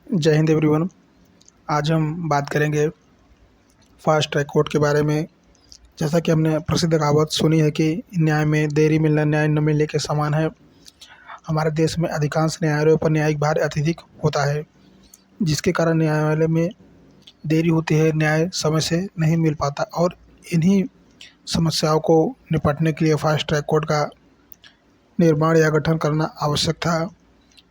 जय हिंद एवरीवन। आज हम बात करेंगे फास्ट ट्रैक कोर्ट के बारे में। जैसा कि हमने प्रसिद्ध कहावत सुनी है कि न्याय में देरी मिलना न्याय न मिलने के समान है। हमारे देश में अधिकांश न्यायालयों पर न्यायिक भार अत्यधिक होता है, जिसके कारण न्यायालय में देरी होती है, न्याय समय से नहीं मिल पाता और इन्हीं समस्याओं को निपटने के लिए फास्ट ट्रैक कोर्ट का निर्माण या गठन करना आवश्यक था।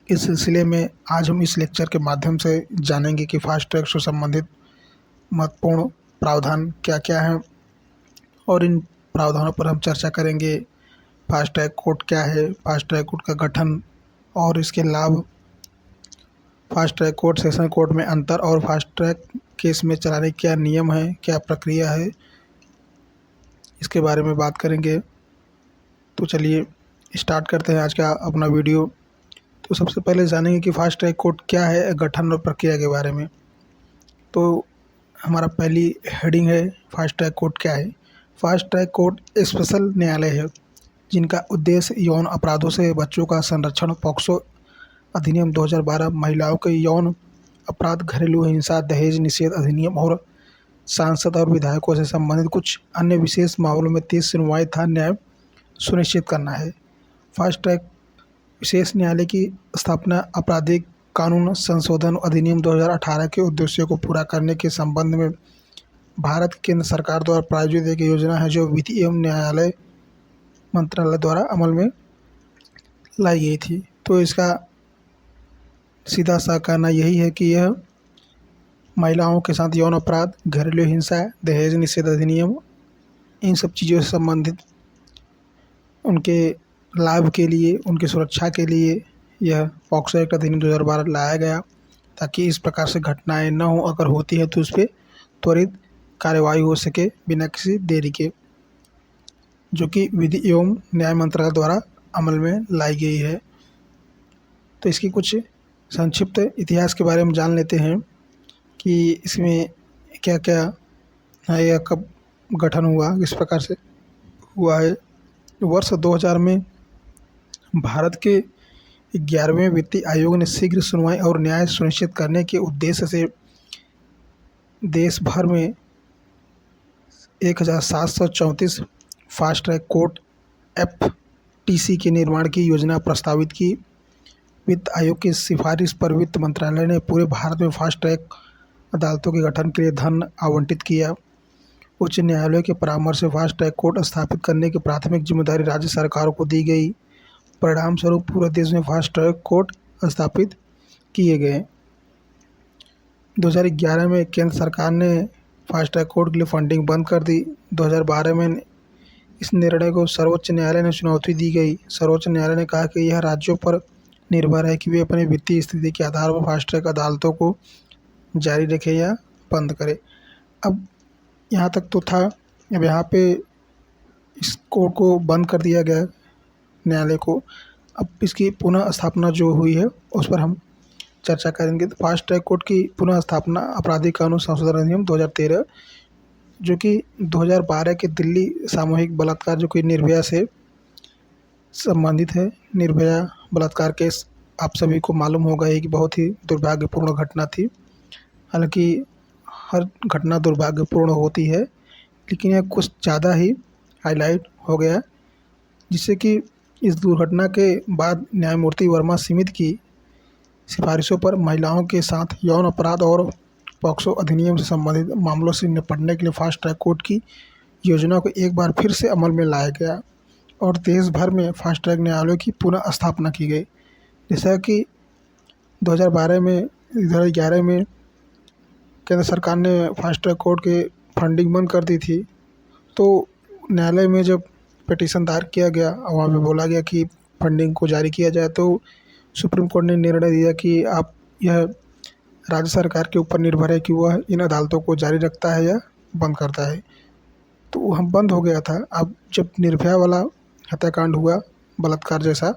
इस सिलसिले में आज हम इस लेक्चर के माध्यम से जानेंगे कि फास्ट ट्रैक से संबंधित महत्वपूर्ण प्रावधान क्या क्या हैं और इन प्रावधानों पर हम चर्चा करेंगे। फास्ट ट्रैक कोर्ट क्या है, फास्ट ट्रैक कोर्ट का गठन और इसके लाभ, fast track court session court में अंतर और फास्ट ट्रैक केस में चलाने के क्या नियम है, क्या प्रक्रिया है, इसके बारे में बात करेंगे। तो चलिए स्टार्ट करते हैं आज का अपना वीडियो। तो सबसे पहले जानेंगे कि फास्ट ट्रैक कोर्ट क्या है, गठन और प्रक्रिया के बारे में। तो हमारा पहली हेडिंग है फास्ट ट्रैक कोर्ट क्या है। फास्ट ट्रैक कोर्ट स्पेशल न्यायालय है जिनका उद्देश्य यौन अपराधों से बच्चों का संरक्षण, पॉक्सो अधिनियम 2012, महिलाओं के यौन अपराध, घरेलू हिंसा, दहेज निषेध अधिनियम और सांसद और विधायकों से संबंधित कुछ अन्य विशेष मामलों में तेज सुनवाई तथा न्याय सुनिश्चित करना है। फास्ट ट्रैक विशेष न्यायालय की स्थापना आपराधिक कानून संशोधन अधिनियम 2018 के उद्देश्यों को पूरा करने के संबंध में भारत केंद्र सरकार द्वारा प्रायोजित एक योजना है जो विधि एवं न्यायालय मंत्रालय द्वारा अमल में लाई गई थी। तो इसका सीधा सा कहना यही है कि यह महिलाओं के साथ यौन अपराध, घरेलू हिंसा, दहेज निषेध अधिनियम, इन सब चीज़ों से संबंधित उनके लाभ के लिए, उनकी सुरक्षा के लिए यह पॉक्सो एक्ट अधिनियम 2012 लाया गया ताकि इस प्रकार से घटनाएं न हो। अगर होती है तो उस पर त्वरित कार्रवाई हो सके बिना किसी देरी के, जो कि विधि एवं न्याय मंत्रालय द्वारा अमल में लाई गई है। तो इसकी कुछ संक्षिप्त इतिहास के बारे में जान लेते हैं कि इसमें क्या क्या है, यह कब गठन हुआ, किस प्रकार से हुआ है। वर्ष 2000 में भारत के 11वें वित्तीय आयोग ने शीघ्र सुनवाई और न्याय सुनिश्चित करने के उद्देश्य से देश भर में 1734 फास्ट ट्रैक कोर्ट FTC के निर्माण की योजना प्रस्तावित की। वित्त आयोग की सिफारिश पर वित्त मंत्रालय ने पूरे भारत में फास्ट ट्रैक अदालतों के गठन के लिए धन आवंटित किया। उच्च न्यायालयों के परामर्श से फास्ट ट्रैक कोर्ट स्थापित करने की प्राथमिक जिम्मेदारी राज्य सरकारों को दी गई। परिणाम स्वरूप पूरे देश में फास्ट ट्रैक कोर्ट स्थापित किए गए। 2011 में केंद्र सरकार ने फास्ट ट्रैक कोर्ट के लिए फंडिंग बंद कर दी। 2012 में इस निर्णय को सर्वोच्च न्यायालय ने चुनौती दी गई। सर्वोच्च न्यायालय ने कहा कि यह राज्यों पर निर्भर है कि वे अपनी वित्तीय स्थिति के आधार पर फास्ट ट्रैक अदालतों को जारी रखें या बंद करें। अब यहाँ तक तो था। अब यहाँ पे इस कोर्ट को बंद कर दिया गया न्यायालय को। अब इसकी पुनः स्थापना जो हुई है उस पर हम चर्चा करेंगे। तो फास्ट ट्रैक कोर्ट की पुनः स्थापना आपराधिक कानून संशोधन अधिनियम 2013, जो कि 2012 के दिल्ली सामूहिक बलात्कार, जो कि निर्भया से संबंधित है। निर्भया बलात्कार केस आप सभी को मालूम होगा कि बहुत ही दुर्भाग्यपूर्ण घटना थी। हालांकि हर घटना दुर्भाग्यपूर्ण होती है, लेकिन यह कुछ ज़्यादा ही हाईलाइट हो गया, जिससे कि इस दुर्घटना के बाद न्यायमूर्ति वर्मा समिति की सिफारिशों पर महिलाओं के साथ यौन अपराध और पॉक्सो अधिनियम से संबंधित मामलों से निपटने के लिए फास्ट ट्रैक कोर्ट की योजना को एक बार फिर से अमल में लाया गया और देश भर में फास्ट ट्रैक न्यायालयों की पुनः स्थापना की गई। जैसा कि 2011 में केंद्र सरकार ने फास्ट ट्रैक कोर्ट के फंडिंग बंद कर दी थी, तो न्यायालय में जब पिटीशन दायर किया गया और वहाँ पे बोला गया कि फंडिंग को जारी किया जाए, तो सुप्रीम कोर्ट ने निर्णय दिया कि आप, यह राज्य सरकार के ऊपर निर्भर है कि वह इन अदालतों को जारी रखता है या बंद करता है। तो वह बंद हो गया था। अब जब निर्भया वाला हत्याकांड हुआ, बलात्कार जैसा,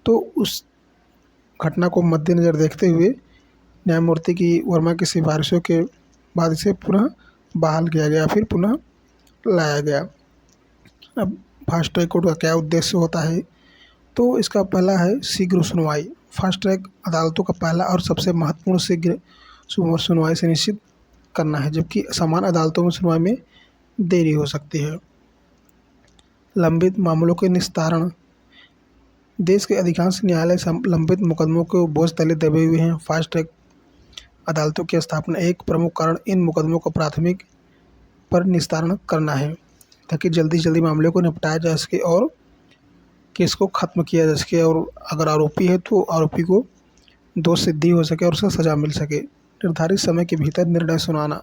तो उस घटना को मद्देनज़र देखते हुए न्यायमूर्ति की वर्मा की सिफारिशों के बाद इसे पुनः बहाल किया गया, फिर पुनः लाया गया। अब फास्ट ट्रैक कोर्ट का क्या उद्देश्य होता है, तो इसका पहला है शीघ्र सुनवाई। फास्ट ट्रैक अदालतों का पहला और सबसे महत्वपूर्ण शीघ्र सुनवाई सुनिश्चित करना है, जबकि सामान्य अदालतों में सुनवाई में देरी हो सकती है। लंबित मामलों के निस्तारण। देश के अधिकांश न्यायालय लंबित मुकदमों को बोझ तले दबे हुए हैं। फास्ट ट्रैक अदालतों की स्थापना एक प्रमुख कारण इन मुकदमों को प्राथमिक पर निस्तारण करना है, ताकि जल्दी से जल्दी मामले को निपटाया जा सके और केस को ख़त्म किया जा सके, और अगर आरोपी है तो आरोपी को दोष सिद्धि हो सके और उसे सज़ा मिल सके। निर्धारित समय के भीतर निर्णय सुनाना।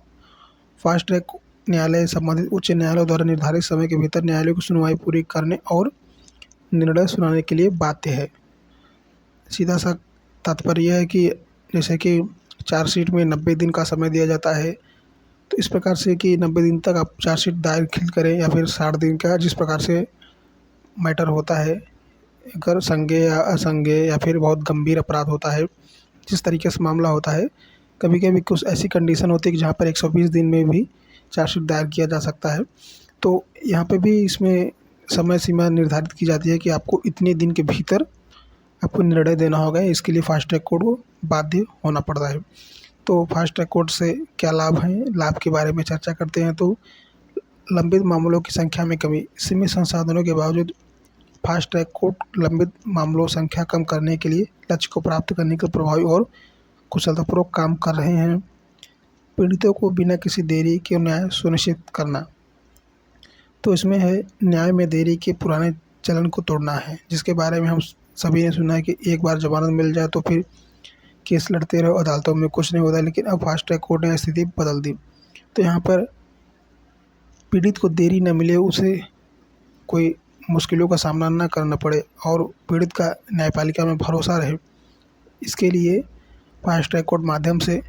फास्ट ट्रैक न्यायालय संबंधित उच्च न्यायालयों द्वारा निर्धारित समय के भीतर न्यायालय की सुनवाई पूरी करने और निर्णय सुनाने के लिए बाध्य है। सीधा सा तात्पर्य यह है कि जैसे कि चार्जशीट में 90 दिन का समय दिया जाता है, तो इस प्रकार से कि 90 दिन तक आप चार्जशीट दाखिल करें, या फिर 60 दिन का, जिस प्रकार से मैटर होता है, अगर संज्ञेय या असंज्ञेय या फिर बहुत गंभीर अपराध होता है, जिस तरीके से मामला होता है। कभी कभी कुछ ऐसी कंडीशन होती है कि जहाँ पर 120 दिन में भी चार्जशीट दायर किया जा सकता है। तो यहाँ पे भी इसमें समय सीमा निर्धारित की जाती है कि आपको इतने दिन के भीतर आपको निर्णय देना होगा। इसके लिए फास्ट ट्रैक कोर्ट को बाध्य होना पड़ता है। तो फास्ट ट्रैक कोर्ट से क्या लाभ हैं, लाभ के बारे में चर्चा करते हैं। तो लंबित मामलों की संख्या में कमी। सीमित संसाधनों के बावजूद फास्ट ट्रैक कोर्ट लंबित मामलों संख्या कम करने के लिए लक्ष्य को प्राप्त करने के प्रभावी और कुशलतापूर्वक काम कर रहे हैं। पीड़ितों को बिना किसी देरी के न्याय सुनिश्चित करना। तो इसमें है न्याय में देरी के पुराने चलन को तोड़ना है, जिसके बारे में हम सभी ने सुना है कि एक बार जमानत मिल जाए तो फिर केस लड़ते रहो, अदालतों में कुछ नहीं होता। लेकिन अब फास्ट ट्रैक कोर्ट ने स्थिति बदल दी। तो यहाँ पर पीड़ित को देरी न मिले, उसे कोई मुश्किलों का सामना न करना पड़े और पीड़ित का न्यायपालिका में भरोसा रहे, इसके लिए फास्ट ट्रैक कोर्ट माध्यम से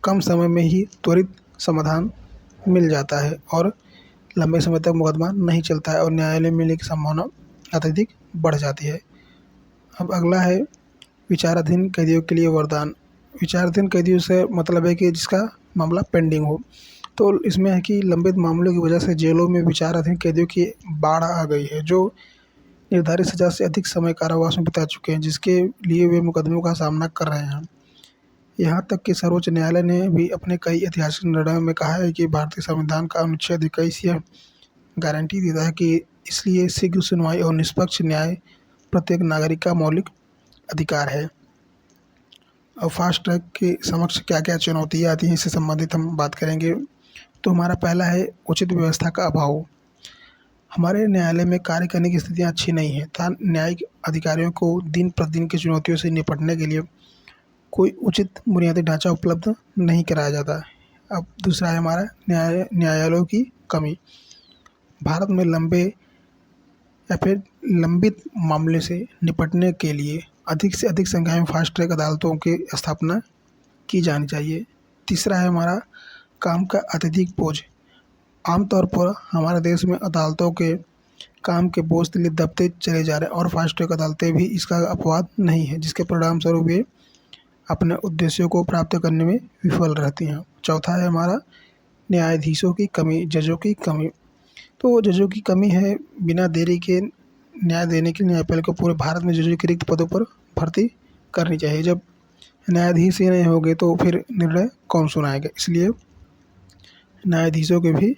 कम समय में ही त्वरित समाधान मिल जाता है और लंबे समय तक मुकदमा नहीं चलता है और न्यायालय मिलने की संभावना अत्यधिक बढ़ जाती है। अब अगला है विचाराधीन कैदियों के लिए वरदान। विचाराधीन कैदियों से मतलब है कि जिसका मामला पेंडिंग हो। तो इसमें है कि लंबित मामलों की वजह से जेलों में विचाराधीन कैदियों की बाढ़ आ गई है, जो निर्धारित सज़ा से अधिक समय कारावास में बिता चुके हैं, जिसके लिए वे मुकदमों का सामना कर रहे हैं। यहाँ तक कि सर्वोच्च न्यायालय ने भी अपने कई ऐतिहासिक निर्णयों में कहा है कि भारतीय संविधान का अनुच्छेद 21 यह गारंटी देता है कि इसलिए शीघ्र सुनवाई और निष्पक्ष न्याय प्रत्येक नागरिक का मौलिक अधिकार है। और फास्ट ट्रैक के समक्ष क्या क्या चुनौतियाँ आती हैं, इससे संबंधित हम बात करेंगे। तो हमारा पहला है उचित व्यवस्था का अभाव। हमारे न्यायालय में कार्य करने की स्थितियाँ अच्छी नहीं है तथा न्यायिक अधिकारियों को दिन प्रतिदिन की चुनौतियों से निपटने के लिए कोई उचित बुनियादी ढांचा उपलब्ध नहीं कराया जाता है। अब दूसरा है हमारा न्यायालयों की कमी। भारत में लंबे या फिर लंबित मामले से निपटने के लिए अधिक से अधिक संख्या में फास्ट ट्रैक अदालतों की स्थापना की जानी चाहिए। तीसरा है हमारा काम का अत्यधिक बोझ। आमतौर पर हमारे देश में अदालतों के काम के बोझ तले दबते चले जा रहे हैं और फास्ट ट्रैक अदालतें भी इसका अपवाद नहीं है, जिसके परिणाम स्वरूप वे अपने उद्देश्यों को प्राप्त करने में विफल रहती हैं। चौथा है हमारा न्यायाधीशों की कमी, जजों की कमी। तो जजों की कमी है, बिना देरी के न्याय देने के लिए न्यायपालिका को पूरे भारत में जजों के रिक्त पदों पर भर्ती करनी चाहिए। जब न्यायाधीश ही नहीं होंगे तो फिर निर्णय कौन सुनाएगा, इसलिए न्यायाधीशों की भी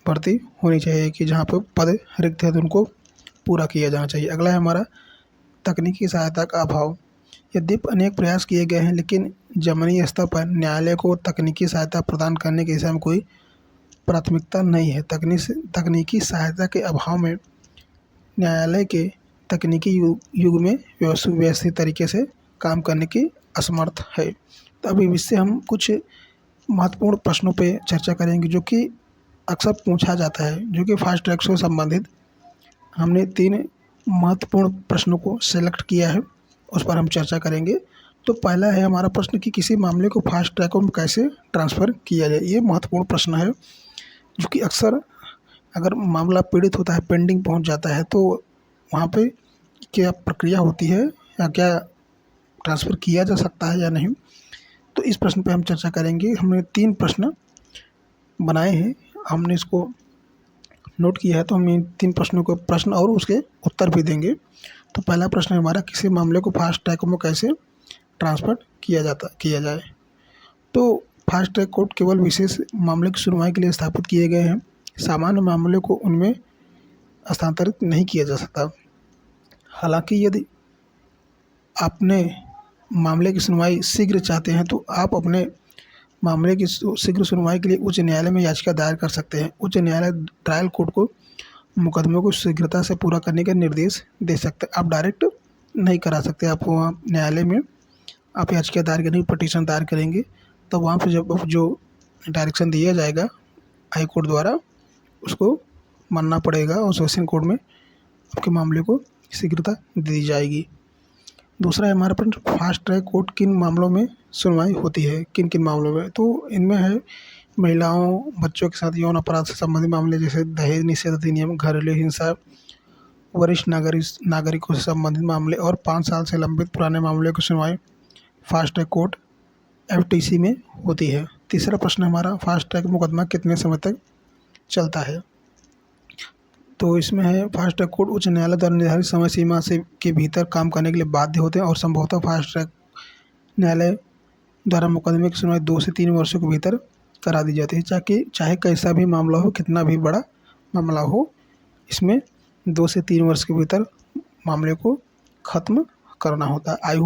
भर्ती होनी चाहिए कि जहाँ पर पद रिक्त है तो उनको पूरा किया जाना चाहिए। अगला है हमारा तकनीकी सहायता का अभाव। यद्यपि अनेक प्रयास किए गए हैं, लेकिन जमीनी स्तर पर न्यायालय को तकनीकी सहायता प्रदान करने की दिशा में कोई प्राथमिकता नहीं है। तकनीकी सहायता के अभाव में न्यायालय के तकनीकी युग में व्यवस्थित तरीके से काम करने की असमर्थ है। तो अभी इससे हम कुछ महत्वपूर्ण प्रश्नों पे चर्चा करेंगे जो कि अक्सर पूछा जाता है, जो कि फास्ट ट्रैक से संबंधित हमने 3 महत्वपूर्ण प्रश्नों को सेलेक्ट किया है, उस पर हम चर्चा करेंगे। तो पहला है हमारा प्रश्न कि किसी मामले को फास्ट ट्रैक में कैसे ट्रांसफ़र किया जाए। ये महत्वपूर्ण प्रश्न है, जो कि अक्सर अगर मामला पीड़ित होता है, पेंडिंग पहुंच जाता है, तो वहाँ पे क्या प्रक्रिया होती है या क्या ट्रांसफ़र किया जा सकता है या नहीं। तो इस प्रश्न पे हम चर्चा करेंगे। हमने 3 प्रश्न बनाए हैं, हमने इसको नोट किया है, तो हम इन 3 प्रश्नों को प्रश्न और उसके उत्तर भी देंगे। तो पहला प्रश्न है हमारा, किसी मामले को फास्ट ट्रैक में कैसे ट्रांसफर किया जाए। तो फास्ट ट्रैक कोर्ट केवल विशेष मामले की सुनवाई के लिए स्थापित किए गए हैं। सामान्य मामले को उनमें हस्तांतरित नहीं किया जा सकता। हालांकि यदि अपने मामले की सुनवाई शीघ्र चाहते हैं तो आप अपने मामले की शीघ्र सुनवाई के लिए उच्च न्यायालय में याचिका दायर कर सकते हैं। उच्च न्यायालय ट्रायल कोर्ट को मुकदमे को शीघ्रता से पूरा करने का निर्देश दे सकते हैं। आप डायरेक्ट नहीं करा सकते, आप वहाँ न्यायालय में आप याचिका दायर करेंगे, पटिशन दायर करेंगे, तो वहाँ पर जब जो डायरेक्शन दिया जाएगा हाई कोर्ट द्वारा उसको मानना पड़ेगा और सेशन कोर्ट में आपके मामले को शीघ्रता दी जाएगी। दूसरा है हमारा प्रश्न, फास्ट ट्रैक कोर्ट किन मामलों में सुनवाई होती है, किन किन मामलों में। तो इनमें है महिलाओं बच्चों के साथ यौन अपराध से संबंधित मामले जैसे दहेज निषेध अधिनियम, घरेलू हिंसा, वरिष्ठ नागरिकों से संबंधित मामले और 5 साल से लंबित पुराने मामले की सुनवाई फास्ट ट्रैक कोर्ट FTC में होती है। तीसरा प्रश्न हमारा, फास्ट ट्रैक मुकदमा कितने समय तक चलता है। तो इसमें है फास्ट ट्रैक कोर्ट उच्च न्यायालय द्वारा निर्धारित समय सीमा से के भीतर काम करने के लिए बाध्य होते हैं और संभवतः फास्ट ट्रैक न्यायालय द्वारा मुकदमे की सुनवाई 2 से 3 वर्षों के भीतर करा दी जाती है। चाहे कैसा भी मामला हो, कितना भी बड़ा मामला हो, इसमें 2 से 3 वर्ष के भीतर मामले को ख़त्म करना होता है।